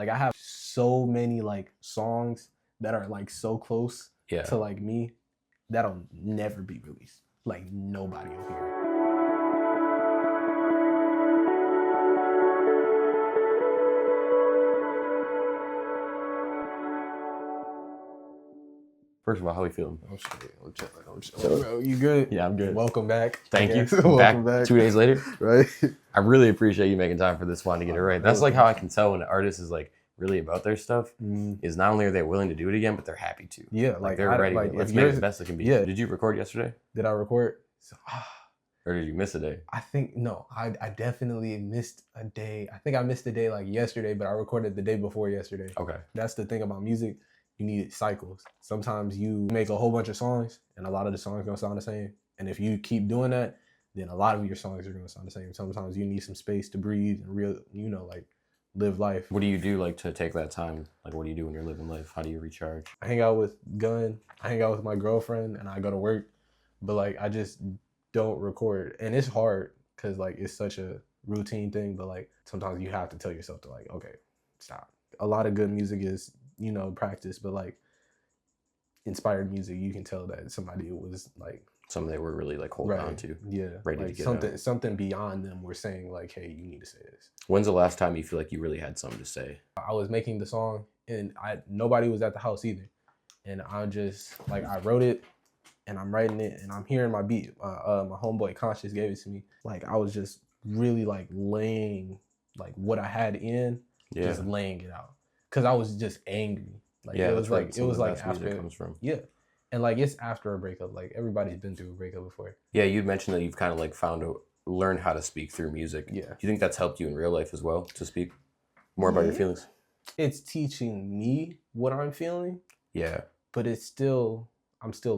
Like I have so many like songs that are like so close to like me that'll never be released. Like nobody will hear it. First of all, how are you feeling? I'm chilling. I'm chilling. Bro, you good? Yeah, I'm good. Welcome back. Thank you. Welcome back 2 days later. Right. I really appreciate you making time for this one to get it right. That's like how I can tell when an artist is like really about their stuff. Is not only are they willing to do it again, but they're happy to. Yeah, like they're ready. Like, let's make it the best it can be. Yeah. Did you record yesterday? Did I record? Or did you miss a day? I think no. I definitely missed a day. I think I missed a day like yesterday, but I recorded the day before yesterday. Okay. That's the thing about music. You need cycles. Sometimes you make a whole bunch of songs and a lot of the songs are gonna sound the same. And if you keep doing that, then a lot of your songs are gonna sound the same. Sometimes you need some space to breathe and like live life. What do you do like to take that time? Like what do you do when you're living life? How do you recharge? I hang out with Gun, I hang out with my girlfriend, and I go to work. But like I just don't record. And it's hard because like it's such a routine thing, but like sometimes you have to tell yourself to like, okay, stop. A lot of good music is, practice, but like inspired music, you can tell that somebody was like something they were really like holding on to. Yeah. Ready like to get something beyond them were saying like, hey, you need to say this. When's the last time you feel like you really had something to say? I was making the song and nobody was at the house either. And I just like I wrote it and I'm writing it and I'm hearing my beat. My homeboy Conscious gave it to me. Like I was just really like laying like what I had in, just laying it out. Cause I was just angry. Like it was like after comes from. Yeah. And like it's after a breakup. Like everybody's been through a breakup before. Yeah, you'd mentioned that you've kind of like learned how to speak through music. Yeah. Do you think that's helped you in real life as well to speak more about your feelings? It's teaching me what I'm feeling. Yeah. But I'm still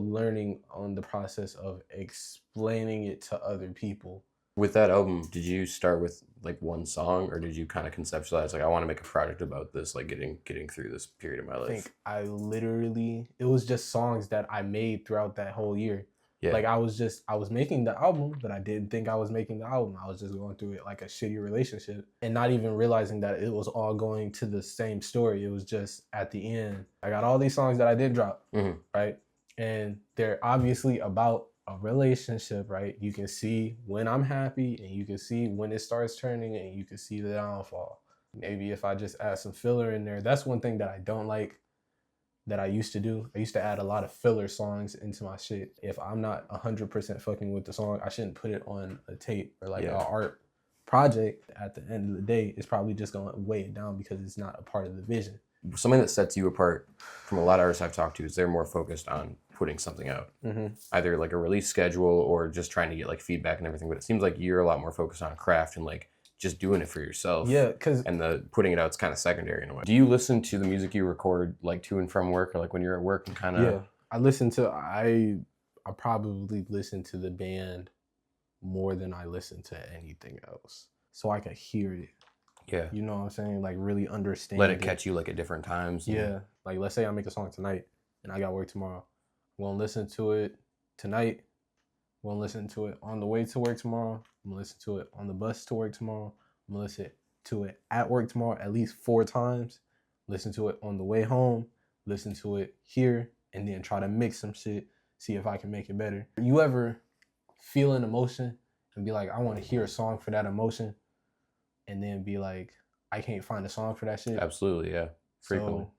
learning on the process of explaining it to other people. With that album, did you start with like one song or did you kind of conceptualize like I want to make a project about this, like getting through this period of my life? I think it was just songs that I made throughout that whole year. Yeah. Like I was making the album, but I didn't think I was making the album. I was just going through it like a shitty relationship and not even realizing that it was all going to the same story. It was just at the end, I got all these songs that I did drop, right? And they're obviously about a relationship, right? You can see when I'm happy and you can see when it starts turning and you can see the downfall. Maybe if I just add some filler in there, that's one thing that I don't like that I used to do. I used to add a lot of filler songs into my shit. If I'm not 100% fucking with the song, I shouldn't put it on a tape or like an art project. At the end of the day, it's probably just gonna weigh it down because it's not a part of the vision. Something that sets you apart from a lot of artists I've talked to is they're more focused on putting something out. Either like a release schedule or just trying to get like feedback and everything. But it seems like you're a lot more focused on craft and like just doing it for yourself. Yeah, and the putting it out is kind of secondary in a way. Do you listen to the music you record like to and from work or like when you're at work and kind of? Yeah, I probably listen to the band more than I listen to anything else. So I can hear it. Yeah. You know what I'm saying? Like really understand. Let it catch you like at different times. Yeah. Like let's say I make a song tonight and I got work tomorrow. I'm gonna listen to it tonight. I'm gonna listen to it on the way to work tomorrow. I'm gonna listen to it on the bus to work tomorrow. I'm gonna listen to it at work tomorrow at least 4 times. Listen to it on the way home. Listen to it here and then try to mix some shit. See if I can make it better. You ever feel an emotion and be like, I want to hear a song for that emotion? And then be like, I can't find a song for that shit. Absolutely, yeah. Frequently. So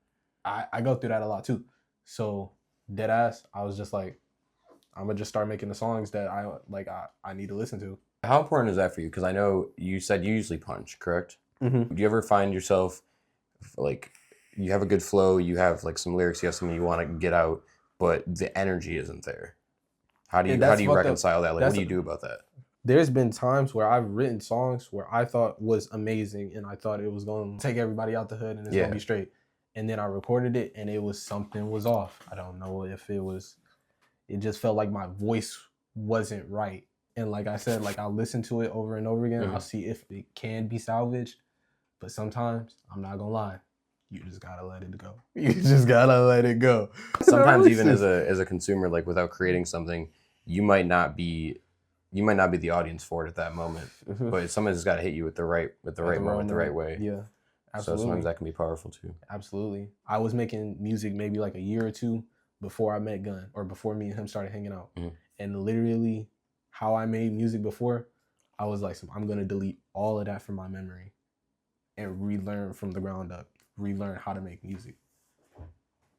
I go through that a lot too. So dead ass, I was just like, I'm gonna just start making the songs that I need to listen to. How important is that for you? Because I know you said you usually punch, correct? Do you ever find yourself like you have a good flow, you have like some lyrics, you have something you want to get out, but the energy isn't there? How do you reconcile that? Like, what do you do about that? There's been times where I've written songs where I thought was amazing and I thought it was going to take everybody out the hood and it's going to be straight. And then I recorded it and something was off. I don't know if it just felt like my voice wasn't right. And like I said, like I'll listen to it over and over again. I'll see if it can be salvaged. But sometimes, I'm not going to lie, you just got to let it go. You just got to let it go. Sometimes even as a consumer, like without creating something, you might not be the audience for it at that moment, but someone's got to hit you with the right moment, the right way. Yeah. So sometimes that can be powerful too. Absolutely. I was making music maybe like a year or two before I met Gun, or before me and him started hanging out. And literally how I made music before, I was like, I'm going to delete all of that from my memory and relearn from the ground up, relearn how to make music.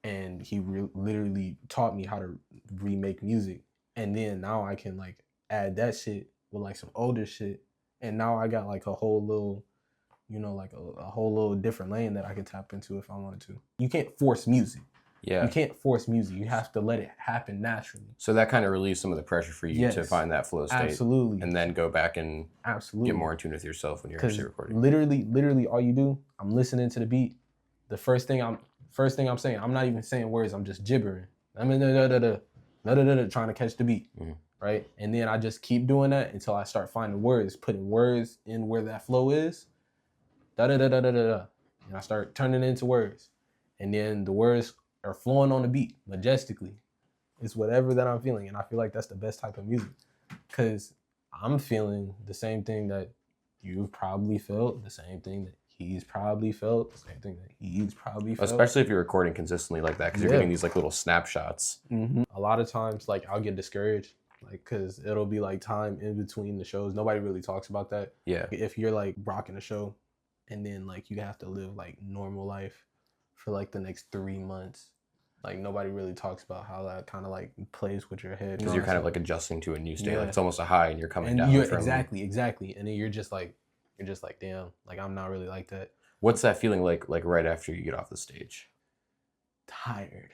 And he literally taught me how to remake music. And then now I can like add that shit with like some older shit. And now I got like a whole little, you know, like a whole little different lane that I could tap into if I wanted to. You can't force music. Yeah. You can't force music. You have to let it happen naturally. So that kind of relieves some of the pressure for you to find that flow state. Absolutely. And then go back and get more in tune with yourself when you're actually recording. Literally all you do, I'm listening to the beat. The first thing I'm saying, I'm not even saying words, I'm just gibbering. I'm trying to catch the beat. Right? And then I just keep doing that until I start finding words, putting words in where that flow is. And I start turning it into words. And then the words are flowing on the beat majestically. It's whatever that I'm feeling. And I feel like that's the best type of music. Because I'm feeling the same thing that you've probably felt, the same thing that he's probably felt, the same thing that he's probably felt. Especially if you're recording consistently like that, because you're getting these like little snapshots. A lot of times, like I'll get discouraged, like because it'll be like time in between the shows. Nobody really talks about that. Yeah. If you're like rocking a show, and then like you have to live like normal life for like the next 3 months. Like nobody really talks about how that kind of like plays with your head. Because you're kind of like adjusting to a new state. Like it's almost a high and you're coming down. Exactly. And then you're just like, damn, like I'm not really like that. What's that feeling like right after you get off the stage? Tired.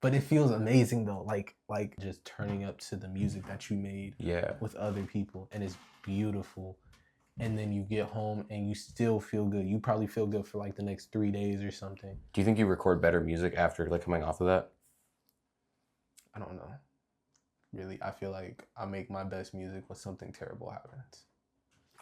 But it feels amazing though. Like just turning up to the music that you made with other people. And it's beautiful. And then you get home and you still feel good. You probably feel good for like the next 3 days or something. Do you think you record better music after like coming off of that? I don't know. Really, I feel like I make my best music when something terrible happens.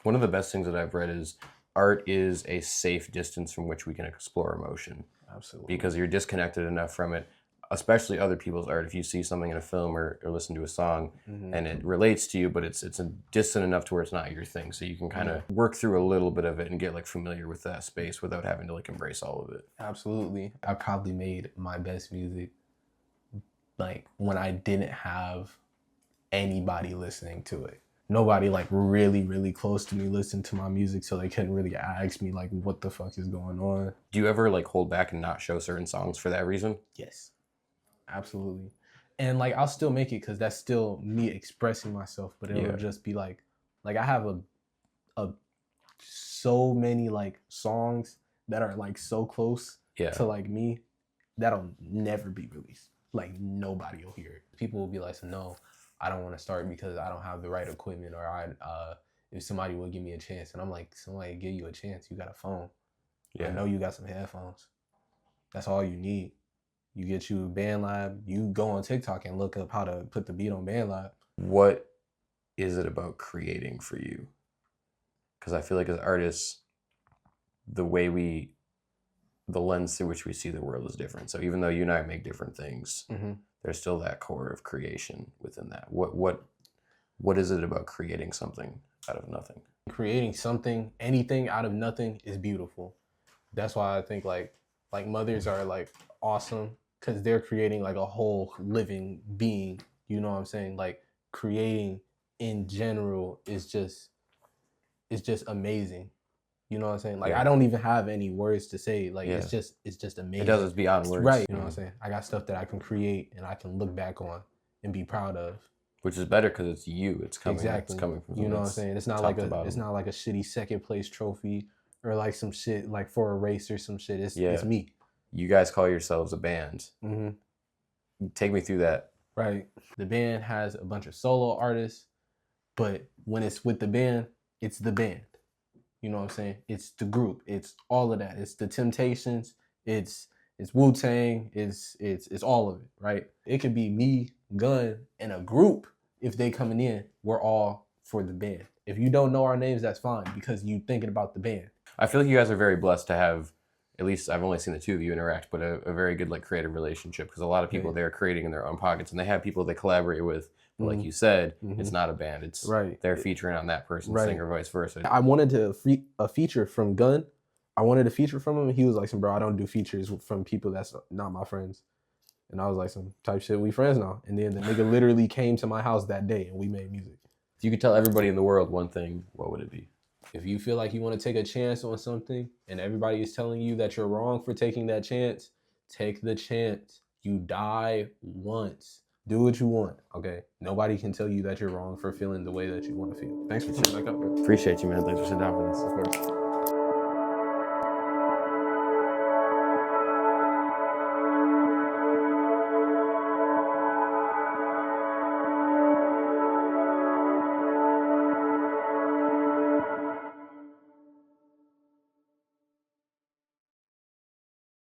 One of the best things that I've read is art is a safe distance from which we can explore emotion. Absolutely. Because you're disconnected enough from it, especially other people's art. If you see something in a film or listen to a song and it relates to you, but it's distant enough to where it's not your thing. So you can kind of work through a little bit of it and get like familiar with that space without having to like embrace all of it. Absolutely. I probably made my best music like when I didn't have anybody listening to it. Nobody like really close to me listened to my music, so they couldn't really ask me like what the fuck is going on. Do you ever like hold back and not show certain songs for that reason? Yes. Absolutely. And like I'll still make it because that's still me expressing myself, but it'll just be like I have a so many like songs that are like so close to like me that'll never be released. Like nobody will hear it. People will be like, no, I don't want to start because I don't have the right equipment, or if somebody will give me a chance. And I'm like, somebody give you a chance, you got a phone. I know you got some headphones. That's all you need. You get you a BandLab, you go on TikTok and look up how to put the beat on BandLab. What is it about creating for you? Because I feel like as artists, the lens through which we see the world is different. So even though you and I make different things, there's still that core of creation within that. What is it about creating something out of nothing? Creating something, anything out of nothing is beautiful. That's why I think like mothers are like awesome. Because they're creating like a whole living being, you know what I'm saying? Like creating in general is just amazing. You know what I'm saying? Like I don't even have any words to say. Like it's just amazing. It does, it's beyond words. Right. You know what I'm saying? I got stuff that I can create and I can look back on and be proud of. Which is better because it's you. It's coming. Exactly. It's coming from you know what I'm saying? It's not like a shitty second place trophy or like some shit like for a race or some shit. It's me. You guys call yourselves a band. Take me through that. Right. The band has a bunch of solo artists, but when it's with the band, it's the band. You know what I'm saying? It's the group. It's all of that. It's the Temptations. It's Wu-Tang. It's all of it, right? It could be me, Gun, and a group. If they coming in, we're all for the band. If you don't know our names, that's fine because you thinking about the band. I feel like you guys are very blessed to have, at least I've only seen the two of you interact, but a very good like creative relationship, because a lot of people they're creating in their own pockets and they have people they collaborate with. But like you said, it's not a band. It's they're featuring on that person's thing or vice versa. I wanted a feature from Gun, I wanted a feature from him, and he was like, bro, I don't do features from people that's not my friends. And I was like, some type shit, we friends now. And then the nigga literally came to my house that day and we made music. If you could tell everybody in the world one thing, what would it be? If you feel like you want to take a chance on something and everybody is telling you that you're wrong for taking that chance, take the chance. You die once. Do what you want, okay? Nobody can tell you that you're wrong for feeling the way that you want to feel. Thanks for tuning back up, bro. Appreciate you, man. Thanks for sitting down for this. Of course.